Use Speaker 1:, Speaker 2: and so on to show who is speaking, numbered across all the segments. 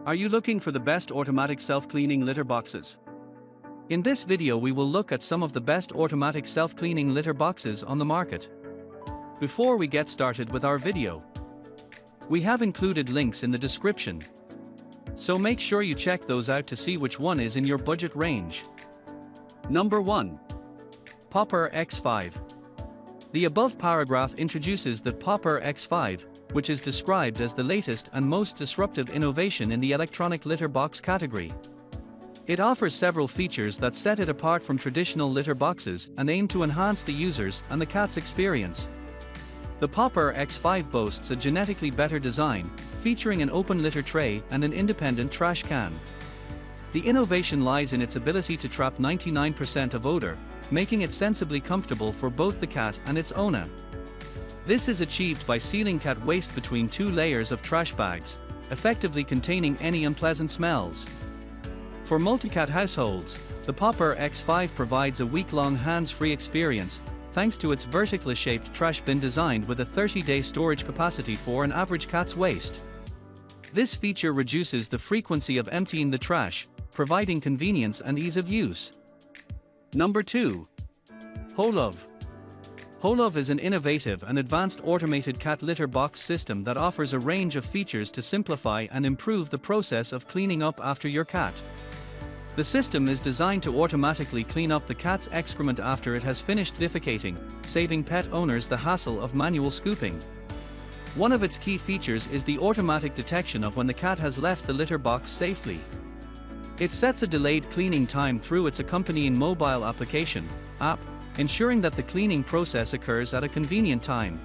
Speaker 1: Are you looking for the best automatic self-cleaning litter boxes? In this video we will look at some of the best automatic self-cleaning litter boxes on the market. Before we get started with our video, we have included links in the description, so make sure you check those out to see which one is in your budget range. Number 1. Popur X5. The above paragraph introduces the Popur X5, which is described as the latest and most disruptive innovation in the electronic litter box category. It offers several features that set it apart from traditional litter boxes and aim to enhance the users and the cat's experience. The Popur X5 boasts a genetically better design, featuring an open litter tray and an independent trash can. The innovation lies in its ability to trap 99% of odor, making it sensibly comfortable for both the cat and its owner. This is achieved by sealing cat waste between two layers of trash bags, effectively containing any unpleasant smells. For multi-cat households, the Popur X5 provides a week-long hands-free experience, thanks to its vertically shaped trash bin designed with a 30-day storage capacity for an average cat's waste. This feature reduces the frequency of emptying the trash, providing convenience and ease of use. Number 2. HHOLOVE. HHOLOVE is an innovative and advanced automated cat litter box system that offers a range of features to simplify and improve the process of cleaning up after your cat. The system is designed to automatically clean up the cat's excrement after it has finished defecating, saving pet owners the hassle of manual scooping. One of its key features is the automatic detection of when the cat has left the litter box safely. It sets a delayed cleaning time through its accompanying mobile application app, ensuring that the cleaning process occurs at a convenient time.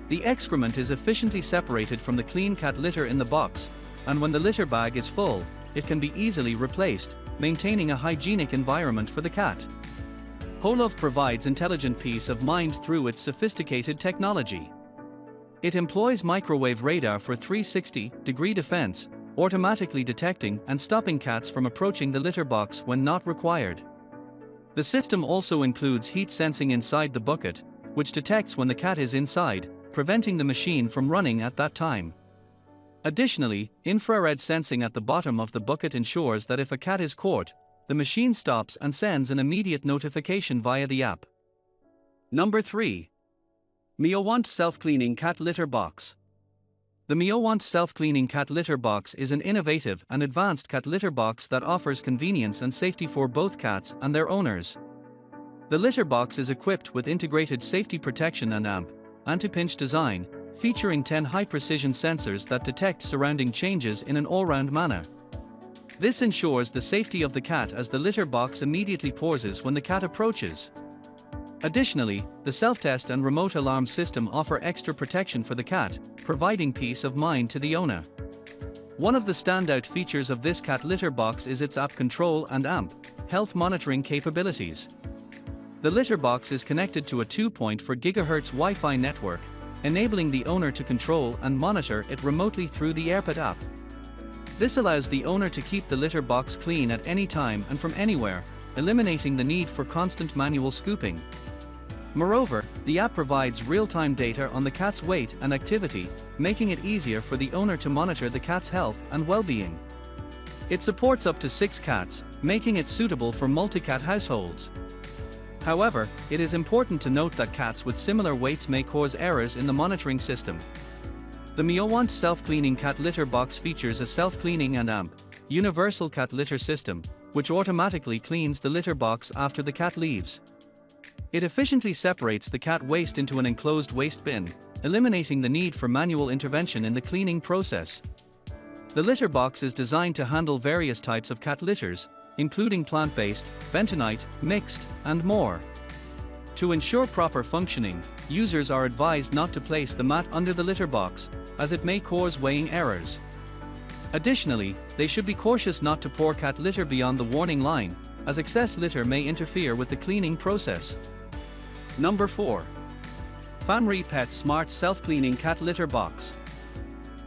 Speaker 1: The excrement is efficiently separated from the clean cat litter in the box, and when the litter bag is full, it can be easily replaced, maintaining a hygienic environment for the cat. HHOLOVE provides intelligent peace of mind through its sophisticated technology. It employs microwave radar for 360-degree defense, automatically detecting and stopping cats from approaching the litter box when not required. The system also includes heat sensing inside the bucket, which detects when the cat is inside, preventing the machine from running at that time. Additionally, infrared sensing at the bottom of the bucket ensures that if a cat is caught, the machine stops and sends an immediate notification via the app. Number 3. MeoWant Self-Cleaning Cat Litter Box. The MeoWant Self-Cleaning Cat Litter Box is an innovative and advanced cat litter box that offers convenience and safety for both cats and their owners. The litter box is equipped with integrated safety protection and anti-pinch design, featuring 10 high-precision sensors that detect surrounding changes in an all-round manner. This ensures the safety of the cat as the litter box immediately pauses when the cat approaches. Additionally, the self-test and remote alarm system offer extra protection for the cat, providing peace of mind to the owner. One of the standout features of this cat litter box is its app control and health monitoring capabilities. The litter box is connected to a 2.4 GHz Wi-Fi network, enabling the owner to control and monitor it remotely through the AirPet app. This allows the owner to keep the litter box clean at any time and from anywhere, eliminating the need for constant manual scooping. Moreover, the app provides real-time data on the cat's weight and activity, making it easier for the owner to monitor the cat's health and well-being. It supports up to 6 cats, making it suitable for multi-cat households. However, it is important to note that cats with similar weights may cause errors in the monitoring system. The MeoWant Self-Cleaning Cat Litter Box features a self-cleaning and universal cat litter system, which automatically cleans the litter box after the cat leaves. It efficiently separates the cat waste into an enclosed waste bin, eliminating the need for manual intervention in the cleaning process. The litter box is designed to handle various types of cat litters, including plant-based, bentonite, mixed, and more. To ensure proper functioning, users are advised not to place the mat under the litter box, as it may cause weighing errors. Additionally, they should be cautious not to pour cat litter beyond the warning line, as excess litter may interfere with the cleaning process. Number 4. Famree Pet Smart Self-Cleaning Cat Litter Box.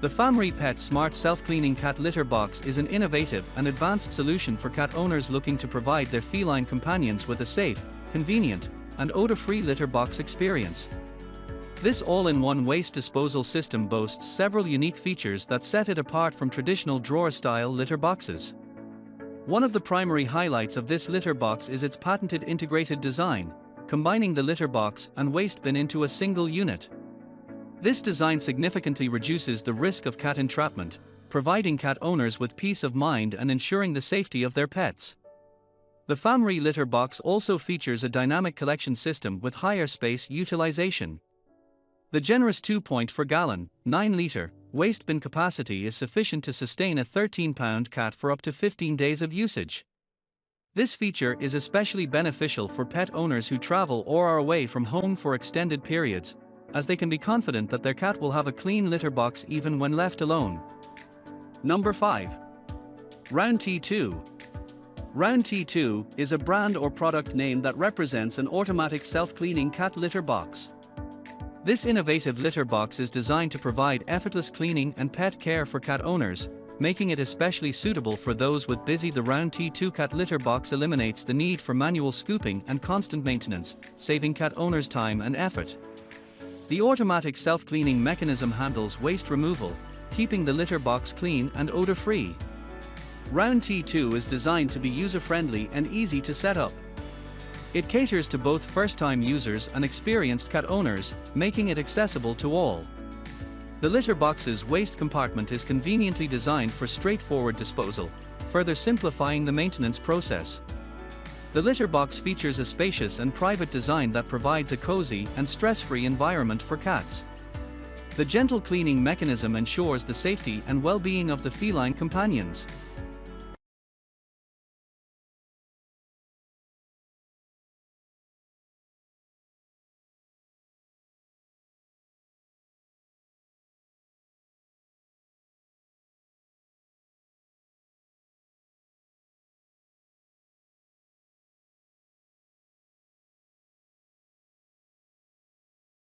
Speaker 1: The Famree Pet Smart Self-Cleaning Cat Litter Box is an innovative and advanced solution for cat owners looking to provide their feline companions with a safe, convenient, and odor-free litter box experience. This all-in-one waste disposal system boasts several unique features that set it apart from traditional drawer-style litter boxes. One of the primary highlights of this litter box is its patented integrated design, combining the litter box and waste bin into a single unit. This design significantly reduces the risk of cat entrapment, providing cat owners with peace of mind and ensuring the safety of their pets. The Famree litter box also features a dynamic collection system with higher space utilization. The generous 2.4-gallon, 9-liter, waste bin capacity is sufficient to sustain a 13-pound cat for up to 15 days of usage. This feature is especially beneficial for pet owners who travel or are away from home for extended periods, as they can be confident that their cat will have a clean litter box even when left alone. Number 5. Round T2. Round T2 is a brand or product name that represents an automatic self-cleaning cat litter box. This innovative litter box is designed to provide effortless cleaning and pet care for cat owners, making it especially suitable for those with busy. The Round T2 cat litter box eliminates the need for manual scooping and constant maintenance, saving cat owners time and effort. The automatic self-cleaning mechanism handles waste removal, keeping the litter box clean and odor-free. Round T2 is designed to be user-friendly and easy to set up. It caters to both first-time users and experienced cat owners, making it accessible to all. The litter box's waste compartment is conveniently designed for straightforward disposal, further simplifying the maintenance process. The litter box features a spacious and private design that provides a cozy and stress-free environment for cats. The gentle cleaning mechanism ensures the safety and well-being of the feline companions.